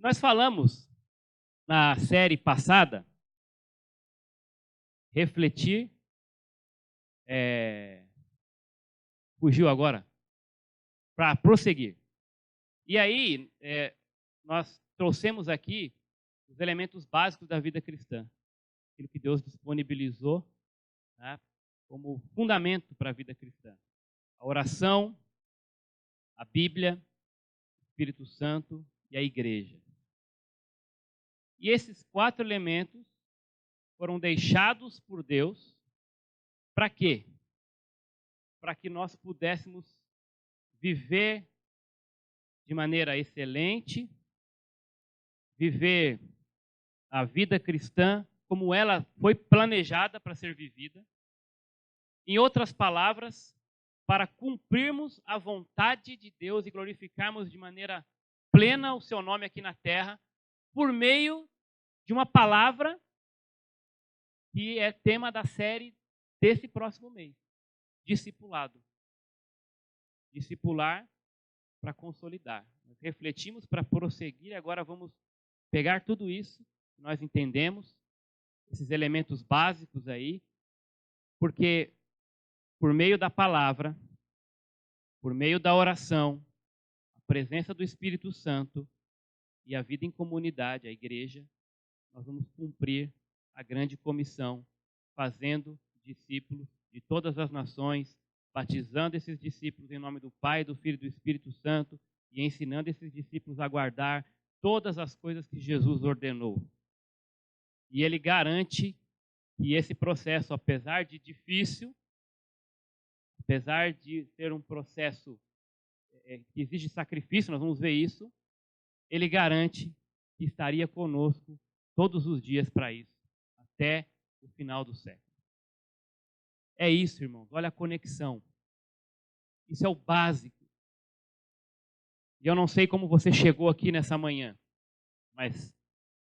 Nós falamos na série passada, refletir, fugiu agora, para prosseguir. E aí, nós trouxemos aqui os elementos básicos da vida cristã, aquilo que Deus disponibilizou, né, como fundamento para a vida cristã. A oração, a Bíblia, o Espírito Santo e a igreja. E esses 4 elementos foram deixados por Deus para quê? Para que nós pudéssemos viver de maneira excelente, viver a vida cristã como ela foi planejada para ser vivida. Em outras palavras, para cumprirmos a vontade de Deus e glorificarmos de maneira plena o seu nome aqui na terra, por meio de uma palavra que é tema da série desse próximo mês: discipulado. Discipular para consolidar. Nós refletimos para prosseguir, agora vamos pegar tudo isso que nós entendemos, esses elementos básicos aí, porque por meio da palavra, por meio da oração, a presença do Espírito Santo e a vida em comunidade, a igreja, nós vamos cumprir a grande comissão, fazendo discípulos de todas as nações, batizando esses discípulos em nome do Pai, do Filho e do Espírito Santo e ensinando esses discípulos a guardar todas as coisas que Jesus ordenou. E ele garante que esse processo, apesar de difícil, apesar de ser um processo que exige sacrifício, nós vamos ver isso, ele garante que estaria conosco todos os dias para isso, até o final do século. É isso, irmãos, olha a conexão. Isso é o básico. E eu não sei como você chegou aqui nessa manhã, mas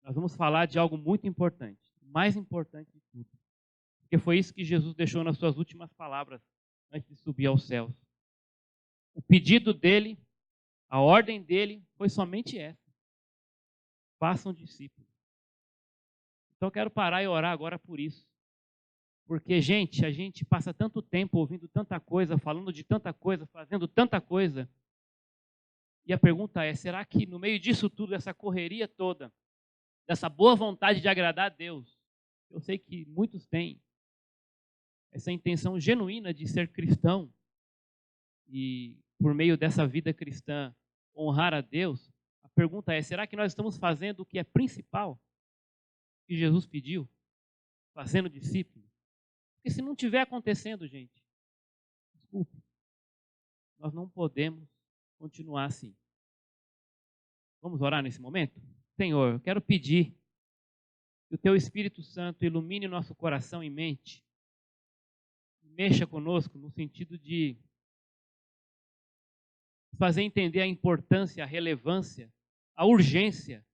nós vamos falar de algo muito importante, mais importante de tudo. Porque foi isso que Jesus deixou nas suas últimas palavras antes de subir aos céus. O pedido dele, a ordem dele foi somente essa: façam discípulos. Então eu quero parar e orar agora por isso. Porque, gente, a gente passa tanto tempo ouvindo tanta coisa, falando de tanta coisa, fazendo tanta coisa. E a pergunta é, será que no meio disso tudo, dessa correria toda, dessa boa vontade de agradar a Deus, eu sei que muitos têm essa intenção genuína de ser cristão e, por meio dessa vida cristã, honrar a Deus, a pergunta é, será que nós estamos fazendo o que é principal que Jesus pediu? Fazendo discípulos? Porque se não estiver acontecendo, gente, desculpe, nós não podemos continuar assim. Vamos orar nesse momento? Senhor, eu quero pedir que o Teu Espírito Santo ilumine nosso coração e mente, mexa conosco no sentido de fazer entender a importância, a relevância, a urgência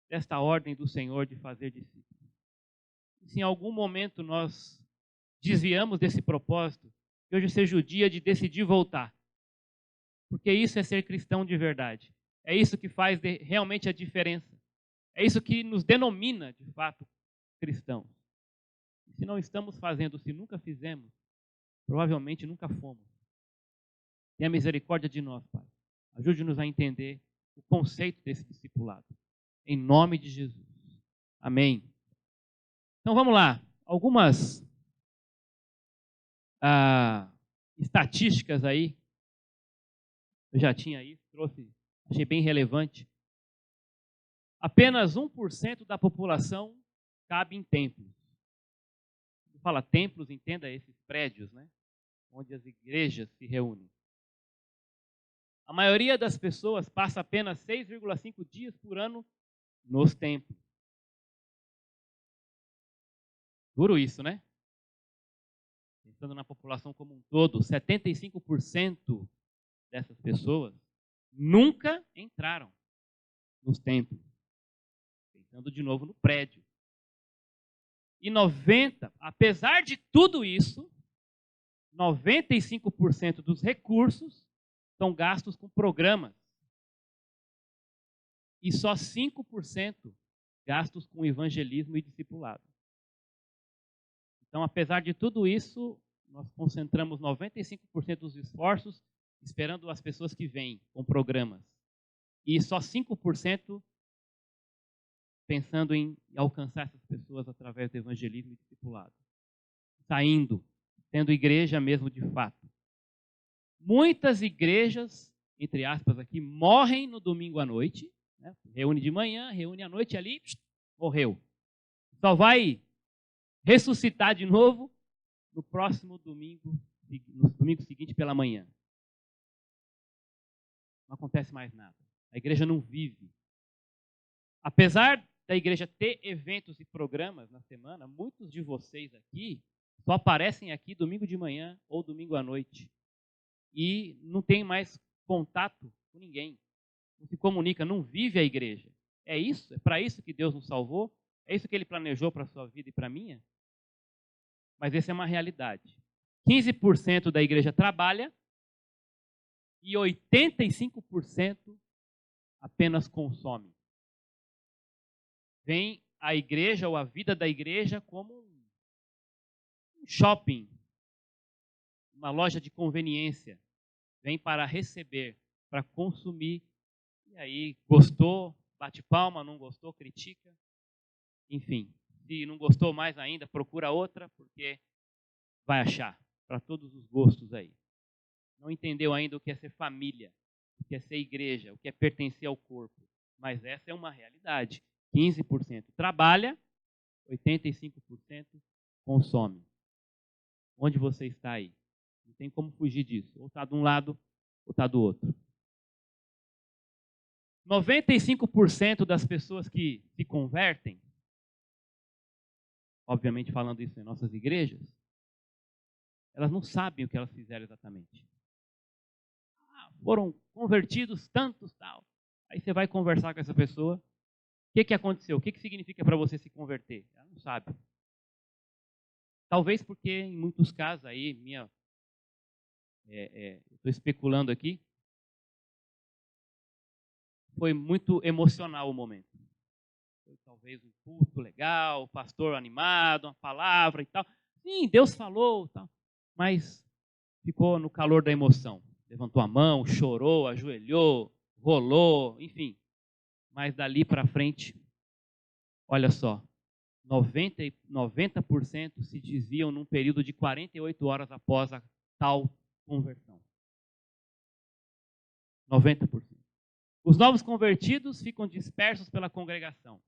desta ordem do Senhor de fazer discípulos. E se em algum momento nós desviamos desse propósito, que hoje seja o dia de decidir voltar. Porque isso é ser cristão de verdade. É isso que faz realmente a diferença. É isso que nos denomina, de fato, cristãos. E se não estamos fazendo, se nunca fizemos, provavelmente nunca fomos. Tenha misericórdia de nós, Pai. Ajude-nos a entender o conceito desse discipulado. Em nome de Jesus. Amém. Então vamos lá. Algumas estatísticas aí. Eu já tinha isso, trouxe, achei bem relevante. Apenas 1% da população cabe em templos. Quando fala templos, entenda esses prédios, né? onde as igrejas se reúnem. A maioria das pessoas passa apenas 6,5 dias por ano nos templos. Duro isso, né? Pensando na população como um todo, 75% dessas pessoas nunca entraram nos templos. Pensando de novo no prédio. E apesar de tudo isso, 95% dos recursos são gastos com programas. E só 5% gastos com evangelismo e discipulado. Então, apesar de tudo isso, nós concentramos 95% dos esforços esperando as pessoas que vêm com programas. E só 5% pensando em alcançar essas pessoas através do evangelismo e discipulado. Saindo, tendo igreja mesmo de fato. Muitas igrejas, entre aspas aqui, morrem no domingo à noite. Né? Reúne de manhã, reúne à noite ali, morreu. Só vai ressuscitar de novo no próximo domingo, no domingo seguinte pela manhã. Não acontece mais nada. A igreja não vive. Apesar da igreja ter eventos e programas na semana, muitos de vocês aqui só aparecem aqui domingo de manhã ou domingo à noite. E não tem mais contato com ninguém. Não se comunica, não vive a igreja. É isso? É para isso que Deus nos salvou? É isso que Ele planejou para a sua vida e para a minha? Mas essa é uma realidade. 15% da igreja trabalha e 85% apenas consome. Vem a igreja ou a vida da igreja como um shopping, uma loja de conveniência. Vem para receber, para consumir. E aí, gostou, bate palma, não gostou, critica. Enfim, se não gostou mais ainda, procura outra, porque vai achar, para todos os gostos aí. Não entendeu ainda o que é ser família, o que é ser igreja, o que é pertencer ao corpo. Mas essa é uma realidade. 15% trabalha, 85% consome. Onde você está aí? Não tem como fugir disso. Ou está de um lado, ou está do outro. 95% das pessoas que se convertem, obviamente falando isso em nossas igrejas, elas não sabem o que elas fizeram exatamente. Foram convertidos tantos, tal. Aí você vai conversar com essa pessoa. O que aconteceu? O que significa para você se converter? Ela não sabe. Talvez porque, em muitos casos, aí, estou especulando aqui, foi muito emocional o momento. Foi talvez um culto legal, o pastor animado, uma palavra e tal. Sim, Deus falou, tal, mas ficou no calor da emoção. Levantou a mão, chorou, ajoelhou, rolou, enfim. Mas dali para frente, olha só, 90% se desviam num período de 48 horas após a tal conversão. 90%. Os novos convertidos ficam dispersos pela congregação,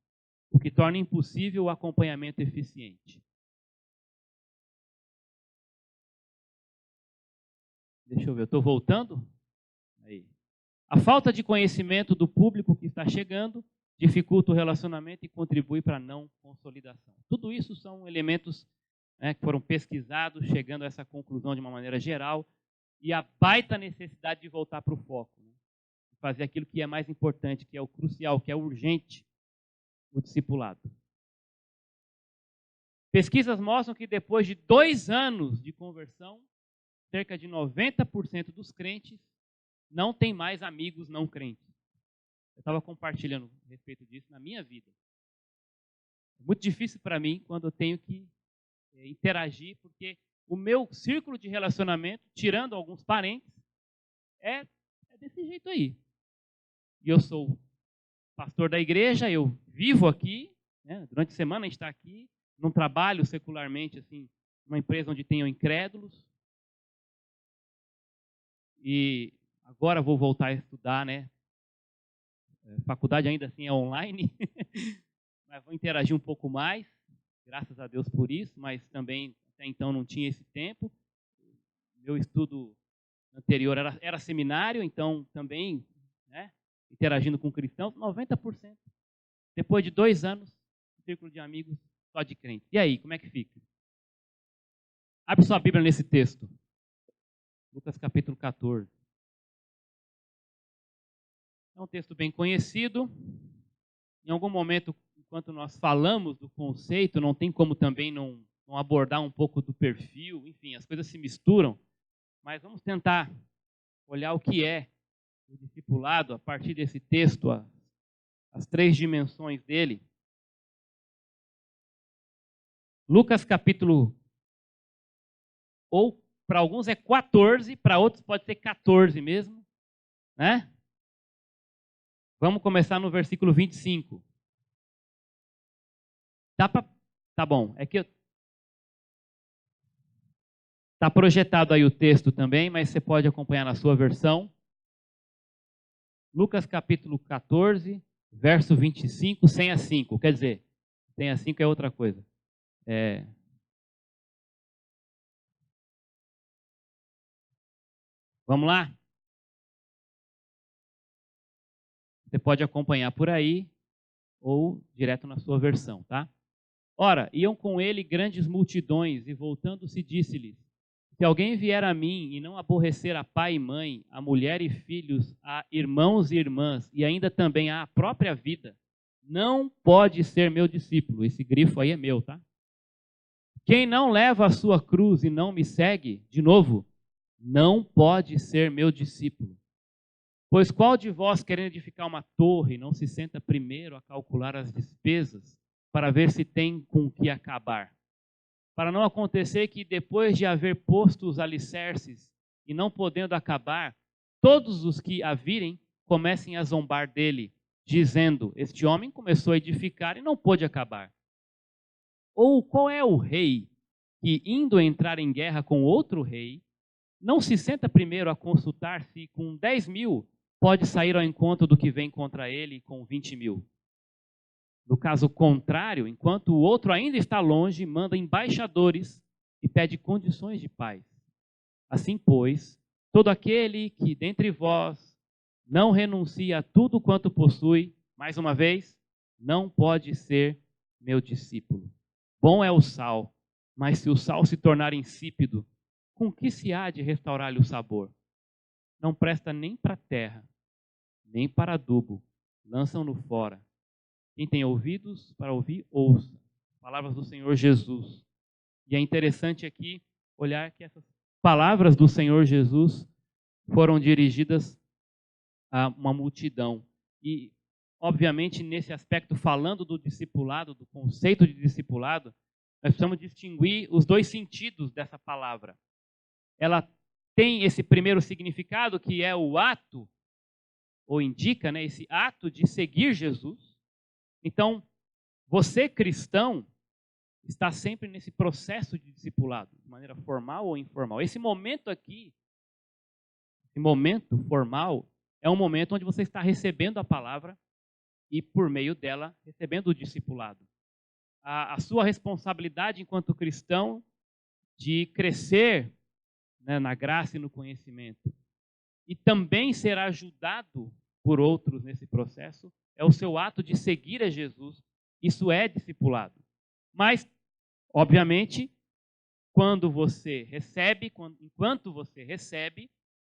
o que torna impossível o acompanhamento eficiente. Deixa eu ver, eu estou voltando? Aí. A falta de conhecimento do público que está chegando dificulta o relacionamento e contribui para a não consolidação. Tudo isso são elementos, né, que foram pesquisados, chegando a essa conclusão de uma maneira geral, e a baita necessidade de voltar para o foco, né, fazer aquilo que é mais importante, que é o crucial, que é o urgente, o discipulado. Pesquisas mostram que depois de 2 anos de conversão, cerca de 90% dos crentes não tem mais amigos não crentes. Eu estava compartilhando a respeito disso na minha vida. É muito difícil para mim quando eu tenho que interagir, porque o meu círculo de relacionamento, tirando alguns parentes, é desse jeito aí. E eu sou pastor da igreja, eu vivo aqui, né, durante a semana a gente está aqui, não trabalho secularmente, assim, numa empresa onde tenham incrédulos. E agora vou voltar a estudar, né? Faculdade ainda assim é online, mas vou interagir um pouco mais, graças a Deus por isso, mas também até então não tinha esse tempo. meu estudo anterior era seminário, então também, né, interagindo com cristãos, 90%. Depois de 2 anos, círculo de amigos só de crente. E aí, como é que fica? Abre sua Bíblia nesse texto. Lucas capítulo 14. É um texto bem conhecido. Em algum momento, enquanto nós falamos do conceito, não tem como também não abordar um pouco do perfil. Enfim, as coisas se misturam. Mas vamos tentar olhar o que é o discipulado a partir desse texto, as 3 dimensões dele. Lucas capítulo, ou para alguns é 14, para outros pode ser 14 mesmo, né? Vamos começar no versículo 25. Tá bom, é que tá projetado aí o texto também, mas você pode acompanhar na sua versão. Lucas capítulo 14, verso 25, 100 a 5. Quer dizer, 100 a 5 é outra coisa. Vamos lá? Você pode acompanhar por aí ou direto na sua versão, tá? Ora, iam com ele grandes multidões e voltando-se disse-lhes: se alguém vier a mim e não aborrecer a pai e mãe, a mulher e filhos, a irmãos e irmãs e ainda também a própria vida, não pode ser meu discípulo. Esse grifo aí é meu, tá? Quem não leva a sua cruz e não me segue, de novo, não pode ser meu discípulo. Pois qual de vós, querendo edificar uma torre, não se senta primeiro a calcular as despesas para ver se tem com que acabar? Para não acontecer que depois de haver posto os alicerces e não podendo acabar, todos os que a virem comecem a zombar dele, dizendo: este homem começou a edificar e não pôde acabar. Ou qual é o rei que, indo entrar em guerra com outro rei, não se senta primeiro a consultar se com 10.000 pode sair ao encontro do que vem contra ele com 20.000? No caso contrário, enquanto o outro ainda está longe, manda embaixadores e pede condições de paz. Assim, pois, todo aquele que dentre vós não renuncia a tudo quanto possui, mais uma vez, não pode ser meu discípulo. Bom é o sal, mas se o sal se tornar insípido, com que se há de restaurar-lhe o sabor? Não presta nem para a terra, nem para adubo, lançam-no fora. Quem tem ouvidos para ouvir, ouça. Palavras do Senhor Jesus. E é interessante aqui olhar que essas palavras do Senhor Jesus foram dirigidas a uma multidão. E, obviamente, nesse aspecto, falando do discipulado, do conceito de discipulado, nós precisamos distinguir os 2 sentidos dessa palavra. Ela tem esse primeiro significado, que é o ato, ou indica, né, esse ato de seguir Jesus. Então, você cristão está sempre nesse processo de discipulado, de maneira formal ou informal. Esse momento aqui, esse momento formal, é um momento onde você está recebendo a palavra e, por meio dela, recebendo o discipulado. A sua responsabilidade enquanto cristão de crescer, né, na graça e no conhecimento, e também ser ajudado por outros nesse processo, é o seu ato de seguir a Jesus. Isso é discipulado. Mas, obviamente, enquanto você recebe,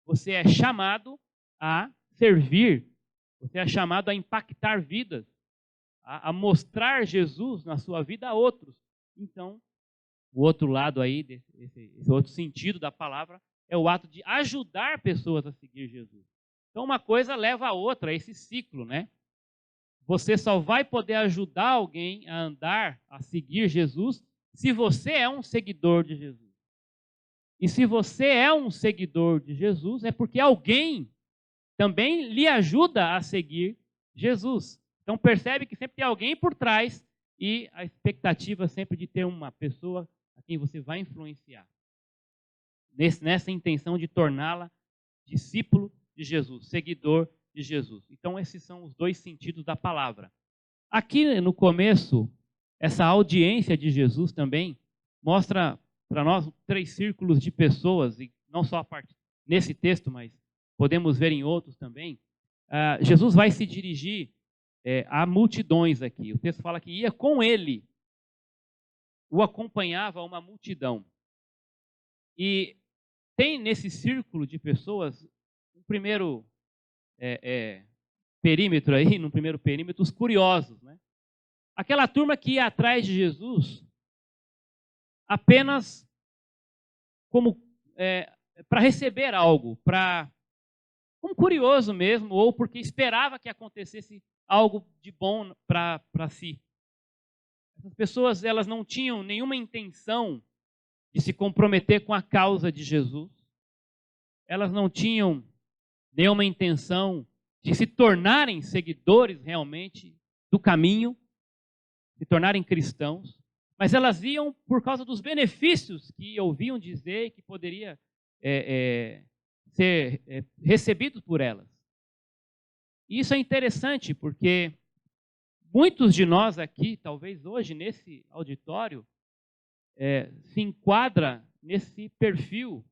você é chamado a servir, você é chamado a impactar vidas, a mostrar Jesus na sua vida a outros. Então, o outro lado aí, esse outro sentido da palavra, é o ato de ajudar pessoas a seguir Jesus. Então, uma coisa leva a outra, esse ciclo, né? Você só vai poder ajudar alguém a andar, a seguir Jesus, se você é um seguidor de Jesus. E se você é um seguidor de Jesus, é porque alguém também lhe ajuda a seguir Jesus. Então percebe que sempre tem alguém por trás e a expectativa sempre de ter uma pessoa a quem você vai influenciar. Nessa intenção de torná-la discípulo de Jesus, seguidor de Jesus. Então esses são os 2 sentidos da palavra. Aqui no começo, essa audiência de Jesus também mostra para nós 3 círculos de pessoas, e não só nesse texto, mas podemos ver em outros também, Jesus vai se dirigir a multidões aqui. O texto fala que ia com ele, o acompanhava uma multidão. E tem nesse círculo de pessoas, um primeiro perímetro aí, no primeiro perímetro, os curiosos, né? Aquela turma que ia atrás de Jesus apenas como para receber algo, para um curioso mesmo, ou porque esperava que acontecesse algo de bom para si. Essas pessoas, elas não tinham nenhuma intenção de se comprometer com a causa de Jesus. Elas não tinham nenhuma intenção de se tornarem seguidores realmente do caminho, se tornarem cristãos, mas elas iam por causa dos benefícios que ouviam dizer e que poderia ser recebidos por elas. E isso é interessante porque muitos de nós aqui, talvez hoje nesse auditório, se enquadra nesse perfil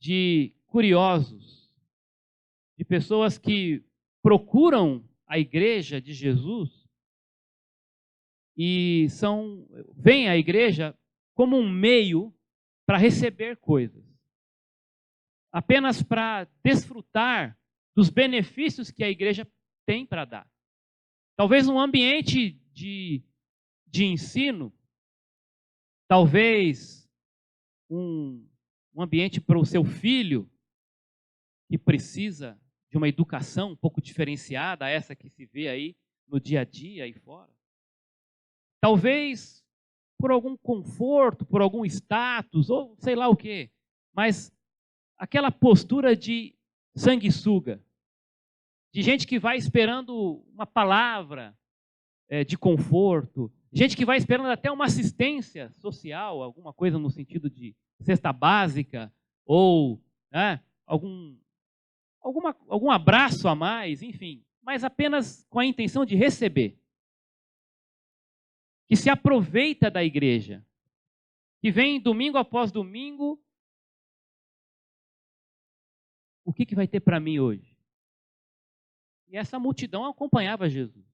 de curiosos, de pessoas que procuram a igreja de Jesus e veem a igreja como um meio para receber coisas, apenas para desfrutar dos benefícios que a igreja tem para dar. Talvez um ambiente de ensino, talvez um ambiente para o seu filho que precisa de uma educação um pouco diferenciada, essa que se vê aí no dia a dia aí fora. Talvez por algum conforto, por algum status, ou sei lá o quê, mas aquela postura de sanguessuga, de gente que vai esperando uma palavra de conforto, gente que vai esperando até uma assistência social, alguma coisa no sentido de cesta básica, ou algum abraço a mais, enfim, mas apenas com a intenção de receber. Que se aproveita da igreja, que vem domingo após domingo, o que vai ter para mim hoje? E essa multidão acompanhava Jesus.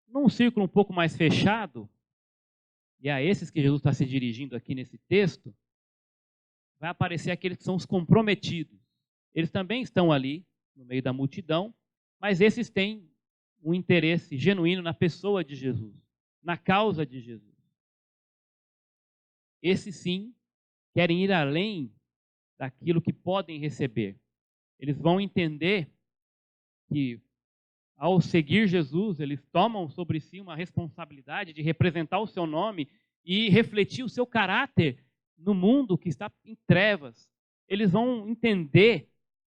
Num círculo um pouco mais fechado, e a esses que Jesus está se dirigindo aqui nesse texto, vai aparecer aqueles que são os comprometidos. Eles também estão ali, no meio da multidão, mas esses têm um interesse genuíno na pessoa de Jesus, na causa de Jesus. Esses sim querem ir além daquilo que podem receber. Eles vão entender que ao seguir Jesus, eles tomam sobre si uma responsabilidade de representar o seu nome e refletir o seu caráter no mundo que está em trevas. Eles vão entender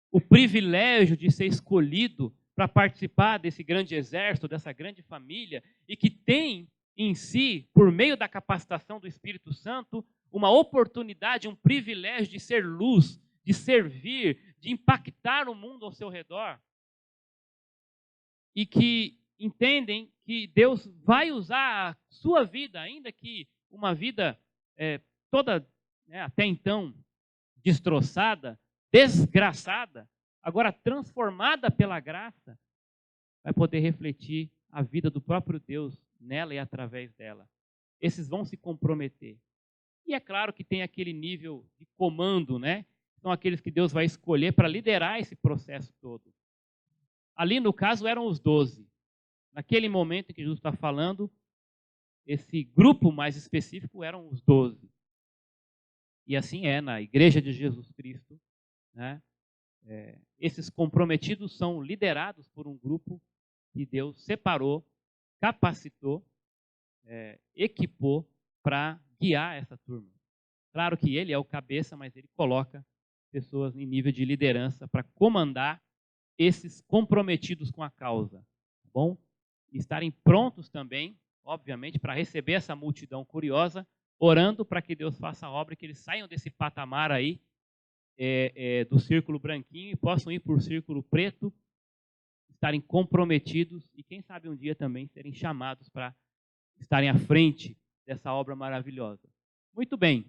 o privilégio de ser escolhido para participar desse grande exército, dessa grande família, e que tem em si, por meio da capacitação do Espírito Santo, uma oportunidade, um privilégio de ser luz, de servir, de impactar o mundo ao seu redor. E que entendem que Deus vai usar a sua vida, ainda que uma vida toda até então destroçada, desgraçada, agora transformada pela graça, vai poder refletir a vida do próprio Deus nela e através dela. Esses vão se comprometer. E é claro que tem aquele nível de comando, né? São aqueles que Deus vai escolher para liderar esse processo todo. Ali, no caso, eram os 12. Naquele momento em que Jesus está falando, esse grupo mais específico eram os 12. E assim é na Igreja de Jesus Cristo, né? Esses comprometidos são liderados por um grupo que Deus separou, capacitou, equipou para guiar essa turma. Claro que ele é o cabeça, mas ele coloca pessoas em nível de liderança para comandar esses comprometidos com a causa, tá bom? E estarem prontos também, obviamente, para receber essa multidão curiosa, orando para que Deus faça a obra e que eles saiam desse patamar aí, do círculo branquinho e possam ir para o círculo preto, estarem comprometidos e quem sabe um dia também serem chamados para estarem à frente dessa obra maravilhosa. Muito bem.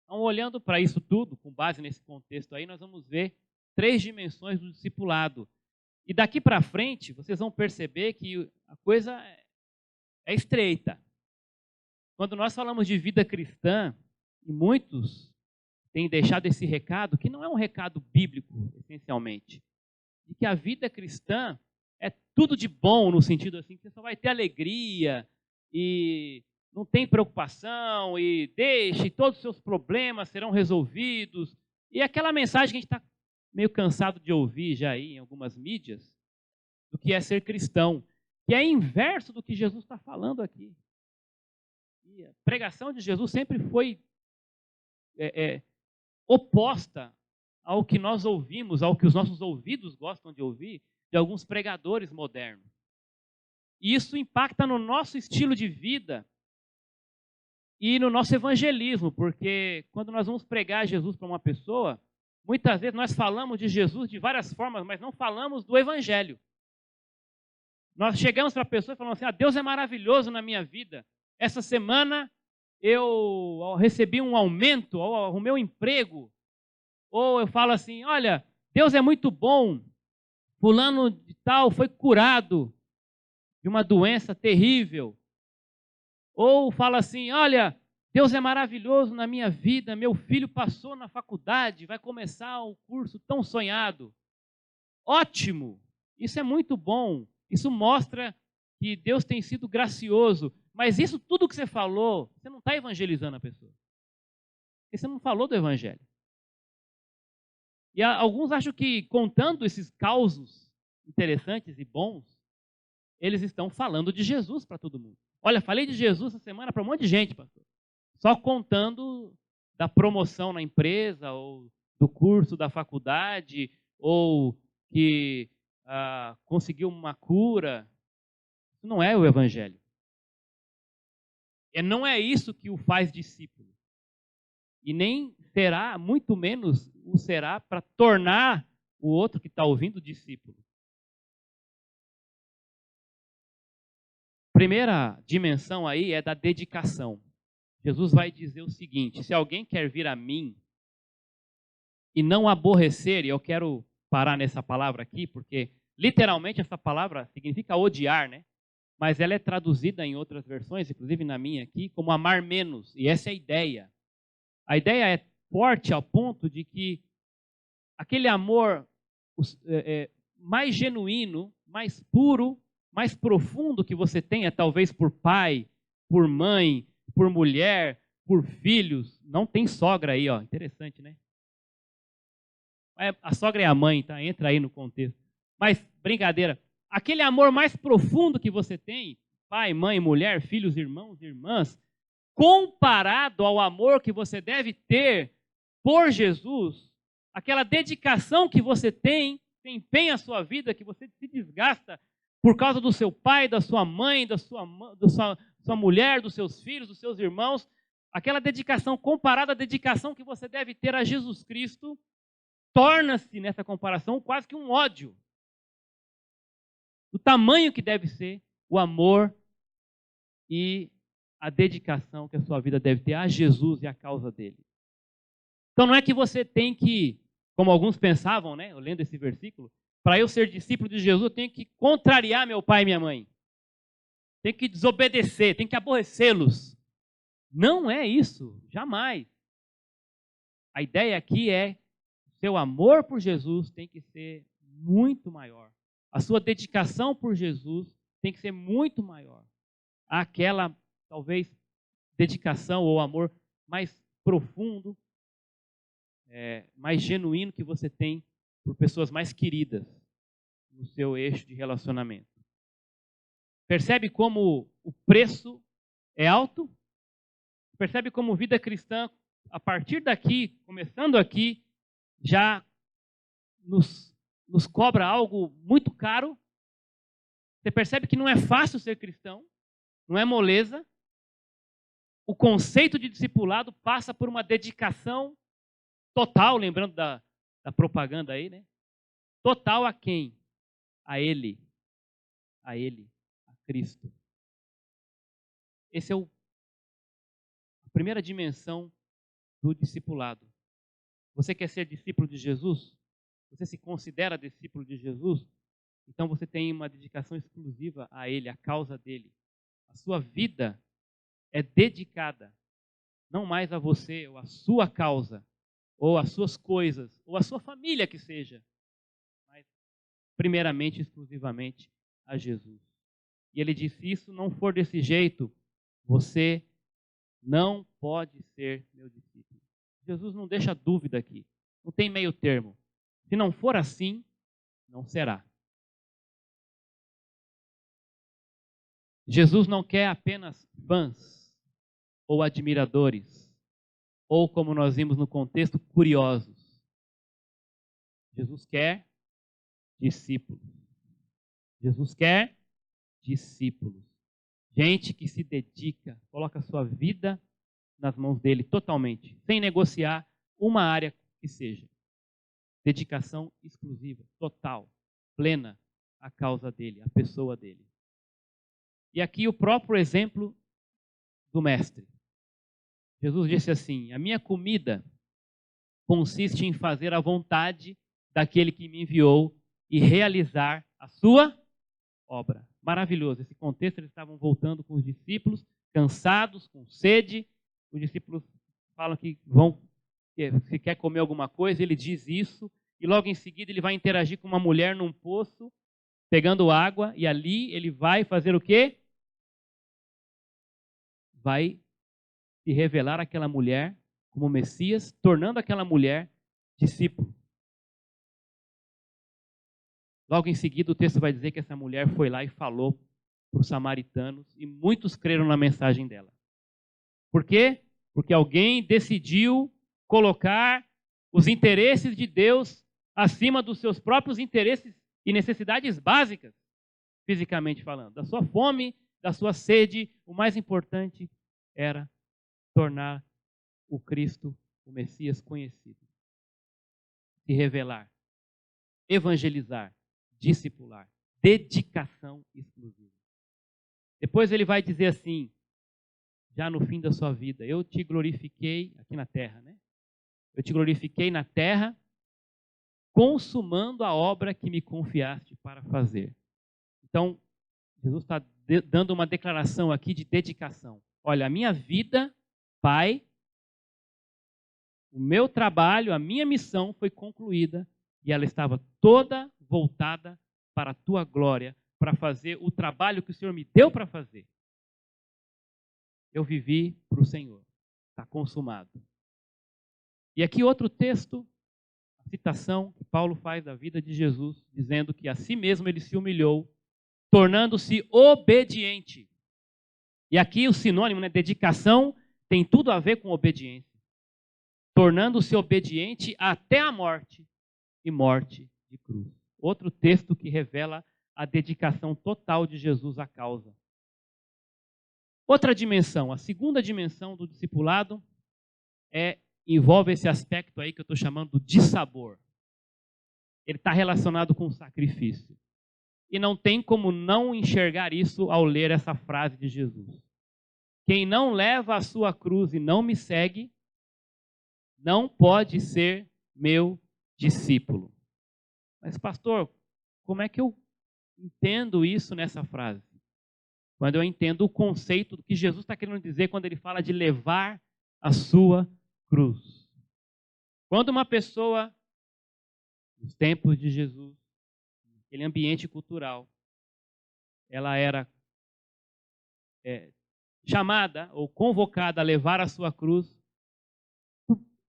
Então, olhando para isso tudo, com base nesse contexto aí, nós vamos ver 3 dimensões do discipulado. E daqui para frente, vocês vão perceber que a coisa é estreita. Quando nós falamos de vida cristã, e muitos têm deixado esse recado, que não é um recado bíblico, essencialmente, de que a vida cristã é tudo de bom, no sentido assim, que você só vai ter alegria e não tem preocupação e deixe, todos os seus problemas serão resolvidos. E aquela mensagem que a gente está meio cansado de ouvir já aí em algumas mídias, do que é ser cristão, que é inverso do que Jesus está falando aqui. E a pregação de Jesus sempre foi oposta ao que nós ouvimos, ao que os nossos ouvidos gostam de ouvir, de alguns pregadores modernos. E isso impacta no nosso estilo de vida e no nosso evangelismo, porque quando nós vamos pregar Jesus para uma pessoa, muitas vezes nós falamos de Jesus de várias formas, mas não falamos do evangelho. Nós chegamos para a pessoa e falamos assim, Deus é maravilhoso na minha vida. Essa semana eu recebi um aumento, ou arrumei um emprego. Ou eu falo assim, olha, Deus é muito bom. Fulano de tal foi curado de uma doença terrível. Ou fala assim, olha, Deus é maravilhoso na minha vida. Meu filho passou na faculdade, vai começar um curso tão sonhado. Ótimo, isso é muito bom. Isso mostra que Deus tem sido gracioso. Mas isso tudo que você falou, você não está evangelizando a pessoa. Porque você não falou do evangelho. E alguns acham que contando esses causos interessantes e bons, eles estão falando de Jesus para todo mundo. Olha, falei de Jesus essa semana para um monte de gente, pastor. Só contando da promoção na empresa, ou do curso da faculdade, ou que conseguiu uma cura. Isso não é o evangelho. Não é isso que o faz discípulo. E nem será, muito menos o será, para tornar o outro que está ouvindo discípulo. Primeira dimensão aí é da dedicação. Jesus vai dizer o seguinte, se alguém quer vir a mim e não aborrecer, e eu quero parar nessa palavra aqui, porque literalmente essa palavra significa odiar, né? Mas ela é traduzida em outras versões, inclusive na minha aqui, como amar menos. E essa é a ideia. A ideia é forte ao ponto de que aquele amor mais genuíno, mais puro, mais profundo que você tenha, talvez por pai, por mãe, por mulher, por filhos. Não tem sogra aí, ó. Interessante, né? A sogra é a mãe, tá? Entra aí no contexto. Mas, brincadeira. Aquele amor mais profundo que você tem, pai, mãe, mulher, filhos, irmãos, irmãs, comparado ao amor que você deve ter por Jesus, aquela dedicação que você tem, que empenha a sua vida, que você se desgasta por causa do seu pai, da sua mãe, da sua mulher, dos seus filhos, dos seus irmãos, aquela dedicação comparada à dedicação que você deve ter a Jesus Cristo, torna-se nessa comparação quase que um ódio. Do tamanho que deve ser o amor e a dedicação que a sua vida deve ter a Jesus e a causa dele. Então não é que você tem que, como alguns pensavam, né, lendo esse versículo, para eu ser discípulo de Jesus, eu tenho que contrariar meu pai e minha mãe. Tenho que desobedecer, tenho que aborrecê-los. Não é isso, jamais. A ideia aqui é seu amor por Jesus tem que ser muito maior. A sua dedicação por Jesus tem que ser muito maior. Aquela, talvez, dedicação ou amor mais profundo, mais genuíno que você tem por pessoas mais queridas no seu eixo de relacionamento. Percebe como o preço é alto? Percebe como vida cristã, a partir daqui, começando aqui, já nos cobra algo muito caro? Você percebe que não é fácil ser cristão, não é moleza. O conceito de discipulado passa por uma dedicação total, lembrando da propaganda aí, né? Total a quem? A Ele, a Cristo. Esse é a primeira dimensão do discipulado. Você quer ser discípulo de Jesus? Você se considera discípulo de Jesus? Então você tem uma dedicação exclusiva a Ele, à causa dele. A sua vida é dedicada, não mais a você, ou a sua causa, ou as suas coisas, ou a sua família que seja, mas primeiramente, exclusivamente a Jesus. E ele disse, se isso não for desse jeito, você não pode ser meu discípulo. Jesus não deixa dúvida aqui, não tem meio termo. Se não for assim, não será. Jesus não quer apenas fãs ou admiradores, ou como nós vimos no contexto, curiosos. Jesus quer discípulos. Jesus quer discípulos. Gente que se dedica, coloca a sua vida nas mãos dele totalmente, sem negociar uma área que seja. Dedicação exclusiva, total, plena à causa dele, à pessoa dele. E aqui o próprio exemplo do mestre. Jesus disse assim, a minha comida consiste em fazer a vontade daquele que me enviou e realizar a sua obra. Maravilhoso. Esse contexto, eles estavam voltando com os discípulos, cansados, com sede. Os discípulos falam que se quer comer alguma coisa, ele diz isso. E logo em seguida ele vai interagir com uma mulher num poço, pegando água. E ali ele vai fazer o quê? Vai se revelar àquela mulher como Messias, tornando aquela mulher discípulo. Logo em seguida, o texto vai dizer que essa mulher foi lá e falou para os samaritanos e muitos creram na mensagem dela. Por quê? Porque alguém decidiu colocar os interesses de Deus acima dos seus próprios interesses e necessidades básicas, fisicamente falando. Da sua fome, da sua sede, o mais importante era tornar o Cristo, o Messias, conhecido. Se revelar, evangelizar, discipular, dedicação exclusiva. Depois ele vai dizer assim, já no fim da sua vida, eu te glorifiquei aqui na terra, né? Eu te glorifiquei na terra, consumando a obra que me confiaste para fazer. Então, Jesus está dando uma declaração aqui de dedicação. Olha, a minha vida, Pai, o meu trabalho, a minha missão foi concluída e ela estava toda voltada para a tua glória, para fazer o trabalho que o Senhor me deu para fazer. Eu vivi para o Senhor. Está consumado. E aqui outro texto, a citação que Paulo faz da vida de Jesus, dizendo que a si mesmo ele se humilhou, tornando-se obediente. E aqui o sinônimo, né, dedicação, tem tudo a ver com obediência. Tornando-se obediente até a morte, e morte de cruz. Outro texto que revela a dedicação total de Jesus à causa. Outra dimensão, a segunda dimensão do discipulado, envolve esse aspecto aí que eu estou chamando de sabor. Ele está relacionado com o sacrifício. E não tem como não enxergar isso ao ler essa frase de Jesus. Quem não leva a sua cruz e não me segue, não pode ser meu discípulo. Mas, pastor, como é que eu entendo isso nessa frase? Quando eu entendo o conceito do que Jesus está querendo dizer quando ele fala de levar a sua cruz. Quando uma pessoa, nos tempos de Jesus, aquele ambiente cultural, ela era chamada ou convocada a levar a sua cruz,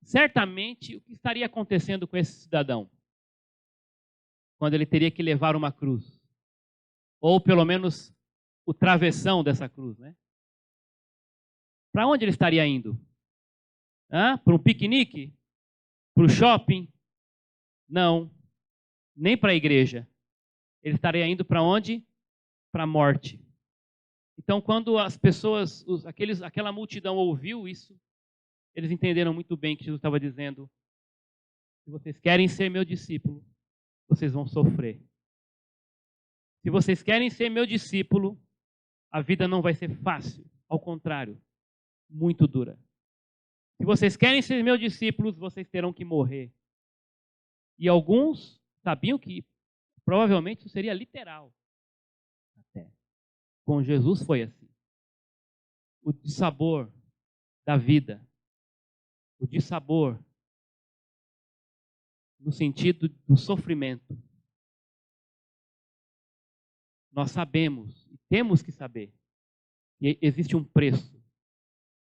certamente o que estaria acontecendo com esse cidadão? Quando ele teria que levar uma cruz. Ou pelo menos o travessão dessa cruz, né? Para onde ele estaria indo? Para um piquenique? Para o shopping? Não. Nem para a igreja. Ele estaria indo para onde? Para a morte. Então, quando as pessoas, aquela multidão ouviu isso, eles entenderam muito bem que Jesus estava dizendo: se vocês querem ser meu discípulo, vocês vão sofrer. Se vocês querem ser meu discípulo, a vida não vai ser fácil. Ao contrário, muito dura. Se vocês querem ser meus discípulos, vocês terão que morrer. E alguns sabiam que provavelmente isso seria literal. Até. Com Jesus foi assim. O dissabor da vida. O dissabor no sentido do sofrimento. Nós sabemos, e temos que saber, que existe um preço.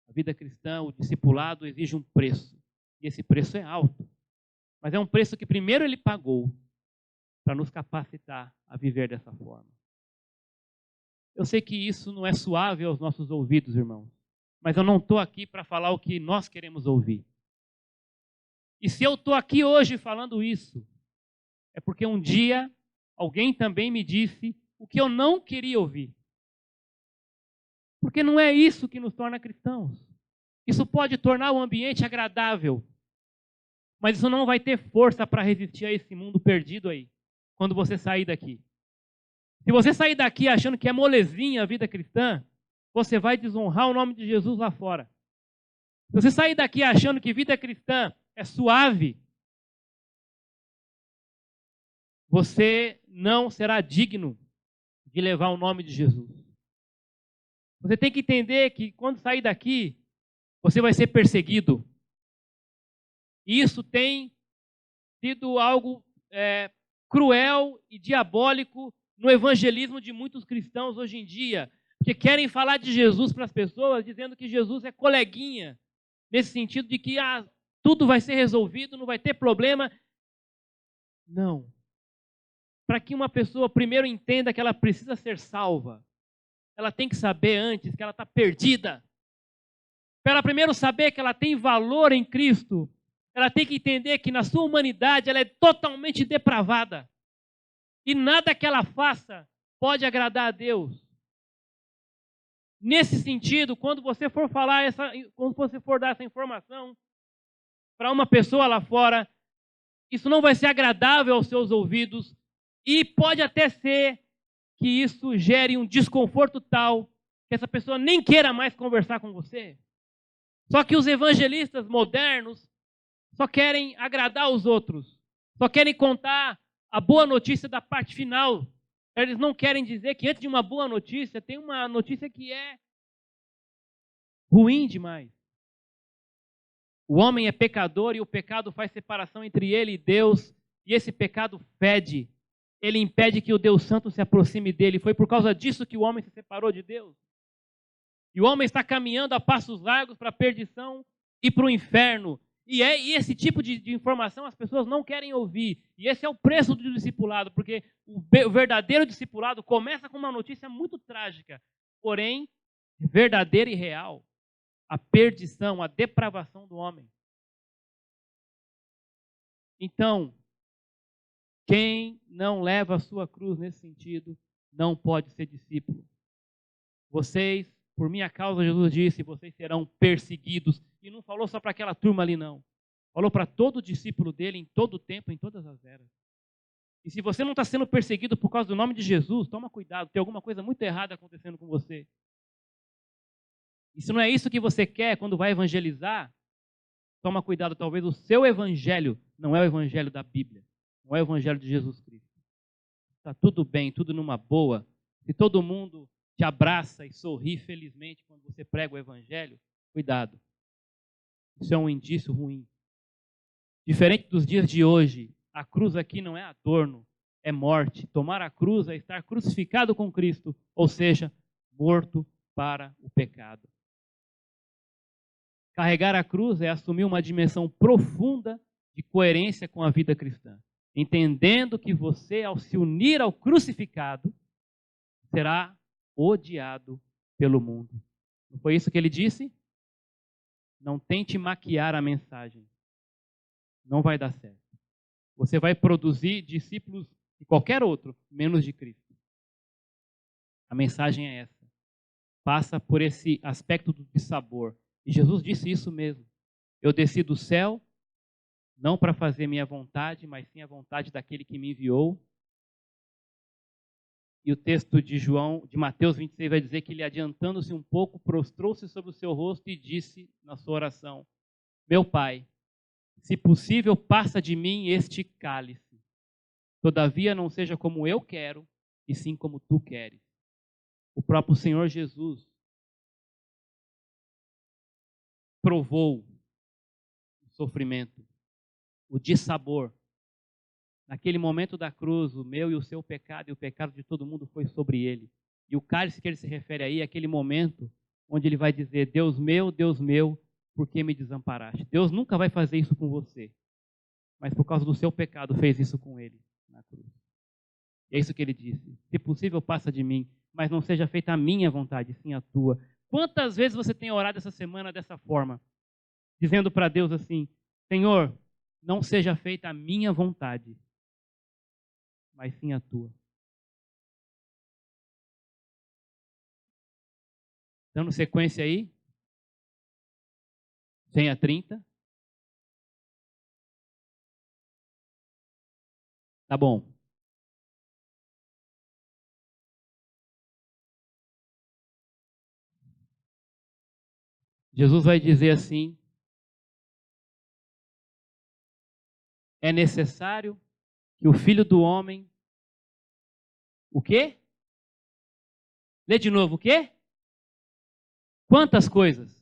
A vida cristã, o discipulado exige um preço. E esse preço é alto. Mas é um preço que primeiro ele pagou para nos capacitar a viver dessa forma. Eu sei que isso não é suave aos nossos ouvidos, irmãos. Mas eu não estou aqui para falar o que nós queremos ouvir. E se eu estou aqui hoje falando isso, é porque um dia alguém também me disse o que eu não queria ouvir. Porque não é isso que nos torna cristãos. Isso pode tornar o ambiente agradável, mas isso não vai ter força para resistir a esse mundo perdido aí, quando você sair daqui. Se você sair daqui achando que é molezinha a vida cristã, você vai desonrar o nome de Jesus lá fora. Se você sair daqui achando que vida cristã é suave, você não será digno de levar o nome de Jesus. Você tem que entender que quando sair daqui, você vai ser perseguido. E isso tem sido algo cruel e diabólico no evangelismo de muitos cristãos hoje em dia, porque querem falar de Jesus para as pessoas, dizendo que Jesus é coleguinha, nesse sentido de que tudo vai ser resolvido, não vai ter problema. Não. Para que uma pessoa primeiro entenda que ela precisa ser salva, ela tem que saber antes que ela está perdida. Para ela primeiro saber que ela tem valor em Cristo, ela tem que entender que na sua humanidade ela é totalmente depravada. E nada que ela faça pode agradar a Deus. Nesse sentido, quando você for quando você for dar essa informação para uma pessoa lá fora, isso não vai ser agradável aos seus ouvidos e pode até ser que isso gere um desconforto tal que essa pessoa nem queira mais conversar com você. Só que os evangelistas modernos só querem agradar os outros, só querem contar a boa notícia da parte final. Eles não querem dizer que antes de uma boa notícia, tem uma notícia que é ruim demais. O homem é pecador e o pecado faz separação entre ele e Deus, e esse pecado fede. Ele impede que o Deus Santo se aproxime dele. Foi por causa disso que o homem se separou de Deus. E o homem está caminhando a passos largos para a perdição e para o inferno. E esse tipo de informação as pessoas não querem ouvir. E esse é o preço do discipulado, porque o verdadeiro discipulado começa com uma notícia muito trágica, porém verdadeira e real. A perdição, a depravação do homem. Então, quem não leva a sua cruz nesse sentido, não pode ser discípulo. Vocês, por minha causa, Jesus disse, vocês serão perseguidos. E não falou só para aquela turma ali, não. Falou para todo discípulo dele, em todo tempo, em todas as eras. E se você não está sendo perseguido por causa do nome de Jesus, toma cuidado, tem alguma coisa muito errada acontecendo com você. E se não é isso que você quer quando vai evangelizar, toma cuidado, talvez o seu evangelho não é o evangelho da Bíblia, não é o evangelho de Jesus Cristo. Está tudo bem, tudo numa boa. Se todo mundo te abraça e sorri felizmente quando você prega o evangelho, cuidado. Isso é um indício ruim. Diferente dos dias de hoje, a cruz aqui não é adorno, é morte. Tomar a cruz é estar crucificado com Cristo, ou seja, morto para o pecado. Carregar a cruz é assumir uma dimensão profunda de coerência com a vida cristã, entendendo que você, ao se unir ao crucificado, será odiado pelo mundo. Não foi isso que ele disse? Não tente maquiar a mensagem. Não vai dar certo. Você vai produzir discípulos de qualquer outro, menos de Cristo. A mensagem é essa. Passa por esse aspecto de sabor. E Jesus disse isso mesmo. Eu desci do céu, não para fazer minha vontade, mas sim a vontade daquele que me enviou. E o texto de Mateus 26 vai dizer que ele, adiantando-se um pouco, prostrou-se sobre o seu rosto e disse na sua oração, meu Pai, se possível, passa de mim este cálice. Todavia, não seja como eu quero, e sim como tu queres. O próprio Senhor Jesus provou o sofrimento, o dissabor. Naquele momento da cruz, o meu e o seu pecado e o pecado de todo mundo foi sobre ele. E o cálice que ele se refere aí é aquele momento onde ele vai dizer: Deus meu, por que me desamparaste? Deus nunca vai fazer isso com você, mas por causa do seu pecado fez isso com ele na cruz. É isso que ele disse: se possível, passa de mim, mas não seja feita a minha vontade, sim a tua. Quantas vezes você tem orado essa semana dessa forma, dizendo para Deus assim: Senhor, não seja feita a minha vontade, mas sim a tua. Dando sequência aí, senha 30. Tá bom. Jesus vai dizer assim: é necessário que o Filho do Homem, o quê? Lê de novo, o quê? Quantas coisas?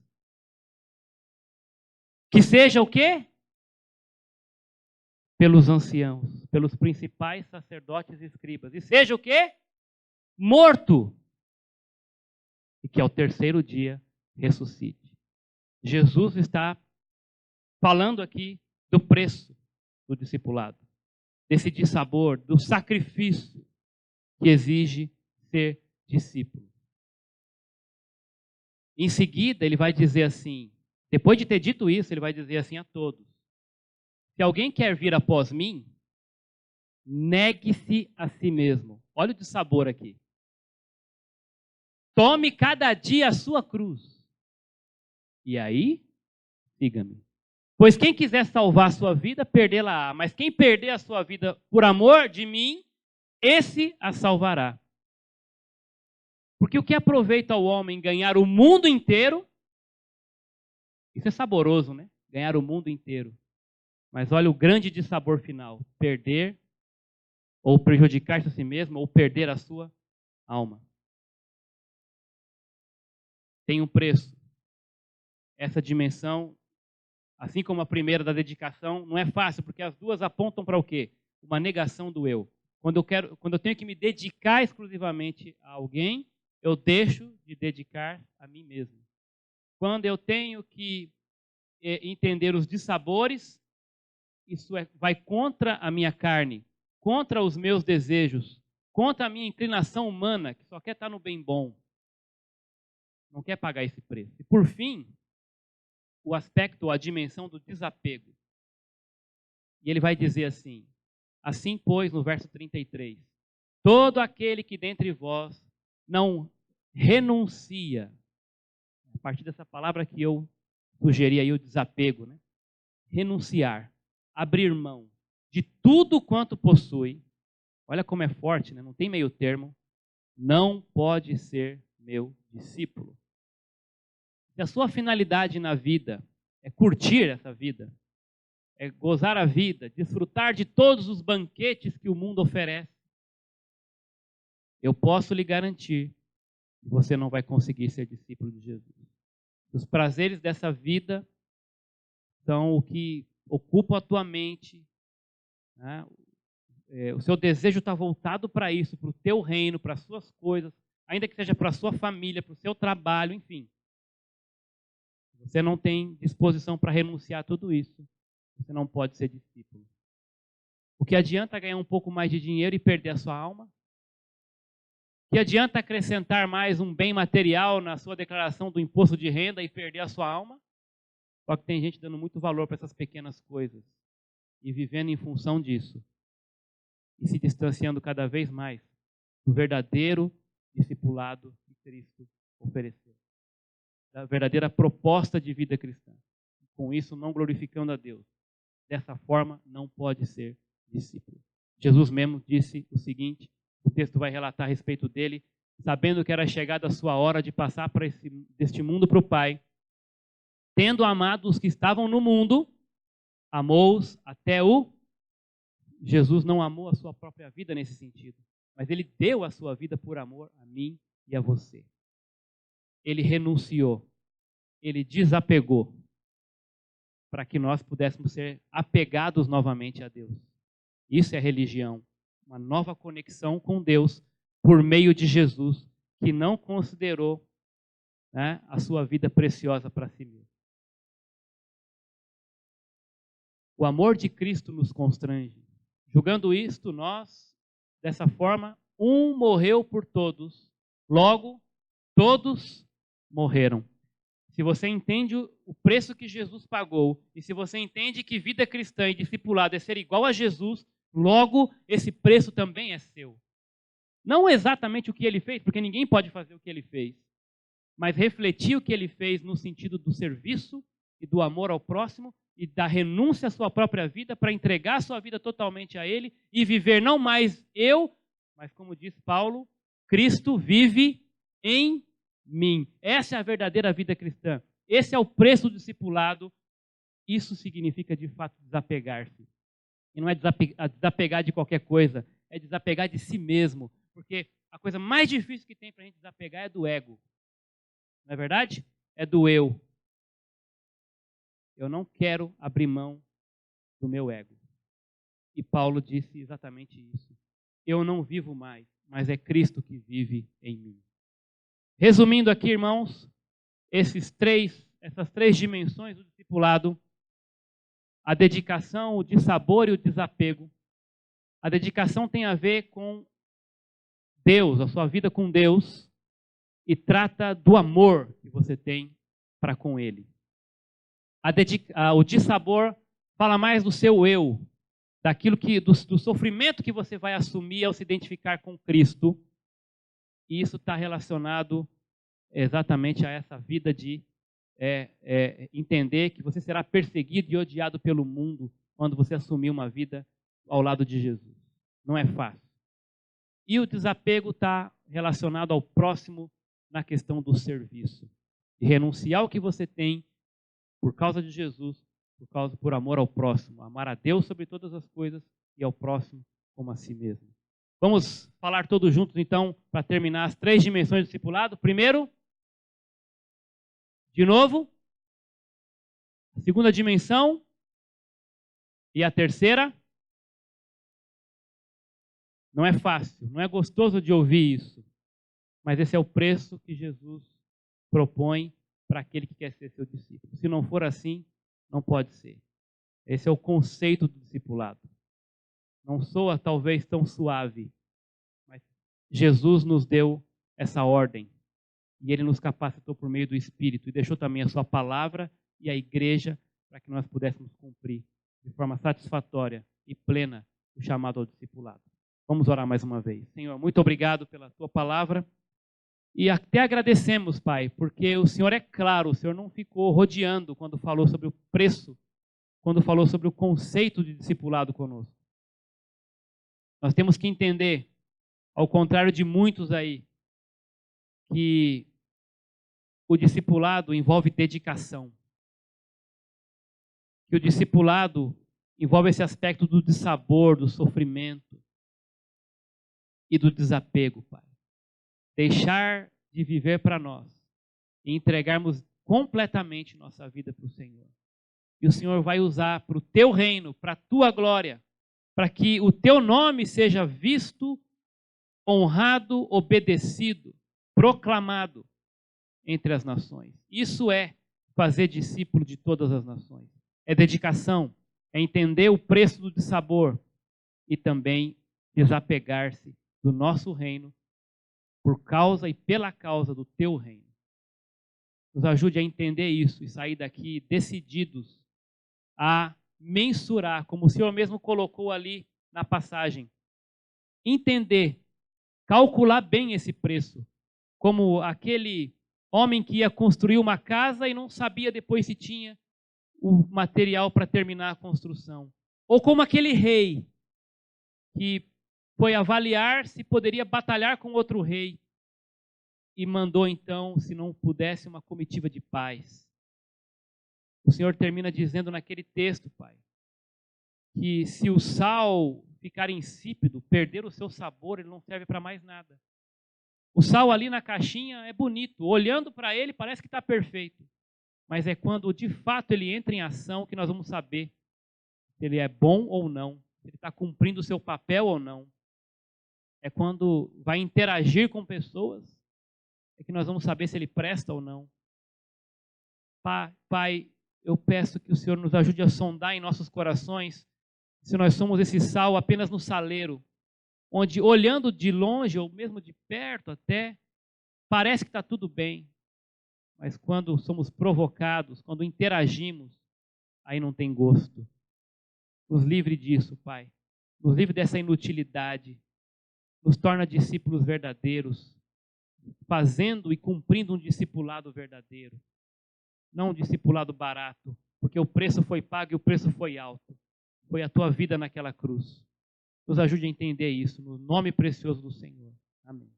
Que seja o quê? Pelos anciãos, pelos principais sacerdotes e escribas. E seja o quê? Morto. E que ao terceiro dia ressuscite. Jesus está falando aqui do preço do discipulado, desse dissabor, do sacrifício que exige ser discípulo. Em seguida, ele vai dizer assim, depois de ter dito isso, ele vai dizer assim a todos: se alguém quer vir após mim, negue-se a si mesmo. Olha o dissabor aqui. Tome cada dia a sua cruz. E aí, siga-me. Pois quem quiser salvar a sua vida, perdê-la-á. Mas quem perder a sua vida por amor de mim, esse a salvará. Porque o que aproveita ao homem ganhar o mundo inteiro? Isso é saboroso, né? Ganhar o mundo inteiro. Mas olha o grande dissabor final: perder ou prejudicar-se a si mesmo ou perder a sua alma. Tem um preço. Essa dimensão, assim como a primeira da dedicação, não é fácil, porque as duas apontam para o quê? Uma negação do eu. Quando eu tenho que me dedicar exclusivamente a alguém, eu deixo de dedicar a mim mesmo. Quando eu tenho que entender os dissabores, isso vai contra a minha carne, contra os meus desejos, contra a minha inclinação humana, que só quer estar no bem bom. Não quer pagar esse preço. E por fim, o aspecto, a dimensão do desapego. E ele vai dizer assim: assim, pois, no verso 33, todo aquele que dentre vós não renuncia, a partir dessa palavra que eu sugeri aí, o desapego, né? Renunciar, abrir mão de tudo quanto possui, olha como é forte, né? Não tem meio termo, não pode ser meu discípulo. Se a sua finalidade na vida é curtir essa vida, é gozar a vida, desfrutar de todos os banquetes que o mundo oferece, eu posso lhe garantir que você não vai conseguir ser discípulo de Jesus. Os prazeres dessa vida são o que ocupa a tua mente, né? O seu desejo está voltado para isso, para o teu reino, para as suas coisas, ainda que seja para a sua família, para o seu trabalho, enfim. Você não tem disposição para renunciar a tudo isso, você não pode ser discípulo. O que adianta ganhar um pouco mais de dinheiro e perder a sua alma? O que adianta acrescentar mais um bem material na sua declaração do imposto de renda e perder a sua alma? Só que tem gente dando muito valor para essas pequenas coisas e vivendo em função disso e se distanciando cada vez mais do verdadeiro discipulado que Cristo ofereceu, da verdadeira proposta de vida cristã. Com isso, não glorificando a Deus. Dessa forma, não pode ser discípulo. Jesus mesmo disse o seguinte, o texto vai relatar a respeito dele: sabendo que era chegada a sua hora de passar deste mundo para o Pai, tendo amado os que estavam no mundo, amou-os até o... Jesus não amou a sua própria vida nesse sentido, mas ele deu a sua vida por amor a mim e a você. Ele renunciou, ele desapegou, para que nós pudéssemos ser apegados novamente a Deus. Isso é religião, uma nova conexão com Deus por meio de Jesus, que não considerou, né, a sua vida preciosa para si mesmo. O amor de Cristo nos constrange. Julgando isto, nós, dessa forma, um morreu por todos, logo todos morreram. Se você entende o preço que Jesus pagou, e se você entende que vida cristã e discipulado é ser igual a Jesus, logo esse preço também é seu. Não exatamente o que ele fez, porque ninguém pode fazer o que ele fez, mas refletir o que ele fez no sentido do serviço e do amor ao próximo e da renúncia à sua própria vida para entregar a sua vida totalmente a ele e viver não mais eu, mas como diz Paulo, Cristo vive em mim. Essa é a verdadeira vida cristã. Esse é o preço do discipulado. Isso significa, de fato, desapegar-se. E não é desapegar de qualquer coisa, é desapegar de si mesmo. Porque a coisa mais difícil que tem para a gente desapegar é do ego. Não é verdade? É do eu. Eu não quero abrir mão do meu ego. E Paulo disse exatamente isso. Eu não vivo mais, mas é Cristo que vive em mim. Resumindo aqui, irmãos, essas três dimensões do discipulado, a dedicação, o dissabor e o desapego. A dedicação tem a ver com Deus, a sua vida com Deus, e trata do amor que você tem para com Ele. O dissabor fala mais do seu eu, daquilo do sofrimento que você vai assumir ao se identificar com Cristo. E isso está relacionado exatamente a essa vida de entender que você será perseguido e odiado pelo mundo quando você assumir uma vida ao lado de Jesus. Não é fácil. E o desapego está relacionado ao próximo na questão do serviço. De renunciar ao que você tem por causa de Jesus, por amor ao próximo. Amar a Deus sobre todas as coisas e ao próximo como a si mesmo. Vamos falar todos juntos, então, para terminar as três dimensões do discipulado. Primeiro, de novo, a segunda dimensão e a terceira. Não é fácil, não é gostoso de ouvir isso, mas esse é o preço que Jesus propõe para aquele que quer ser seu discípulo. Se não for assim, não pode ser. Esse é o conceito do discipulado. Não soa talvez tão suave, mas Jesus nos deu essa ordem. E Ele nos capacitou por meio do Espírito e deixou também a sua palavra e a igreja para que nós pudéssemos cumprir de forma satisfatória e plena o chamado ao discipulado. Vamos orar mais uma vez. Senhor, muito obrigado pela tua palavra. E até agradecemos, Pai, porque o Senhor é claro, o Senhor não ficou rodeando quando falou sobre o preço, quando falou sobre o conceito de discipulado conosco. Nós temos que entender, ao contrário de muitos aí, que o discipulado envolve dedicação. Que o discipulado envolve esse aspecto do dissabor, do sofrimento e do desapego, Pai. Deixar de viver para nós e entregarmos completamente nossa vida para o Senhor. E o Senhor vai usar para o teu reino, para a tua glória, para que o teu nome seja visto, honrado, obedecido, proclamado entre as nações. Isso é fazer discípulo de todas as nações. É dedicação, é entender o preço do dissabor e também desapegar-se do nosso reino por causa e pela causa do teu reino. Nos ajude a entender isso e sair daqui decididos a mensurar, como o Senhor mesmo colocou ali na passagem. Entender, calcular bem esse preço, como aquele homem que ia construir uma casa e não sabia depois se tinha o material para terminar a construção. Ou como aquele rei que foi avaliar se poderia batalhar com outro rei e mandou então, se não pudesse, uma comitiva de paz. O Senhor termina dizendo naquele texto, Pai, que se o sal ficar insípido, perder o seu sabor, ele não serve para mais nada. O sal ali na caixinha é bonito, olhando para ele parece que está perfeito, mas é quando de fato ele entra em ação que nós vamos saber se ele é bom ou não, se ele está cumprindo o seu papel ou não. É quando vai interagir com pessoas, é que nós vamos saber se ele presta ou não. Pai, eu peço que o Senhor nos ajude a sondar em nossos corações se nós somos esse sal apenas no saleiro, onde olhando de longe ou mesmo de perto até, parece que está tudo bem, mas quando somos provocados, quando interagimos, aí não tem gosto. Nos livre disso, Pai. Nos livre dessa inutilidade. Nos torna discípulos verdadeiros, fazendo e cumprindo um discipulado verdadeiro. Não um discipulado barato, porque o preço foi pago e o preço foi alto. Foi a tua vida naquela cruz. Nos ajude a entender isso, no nome precioso do Senhor. Amém.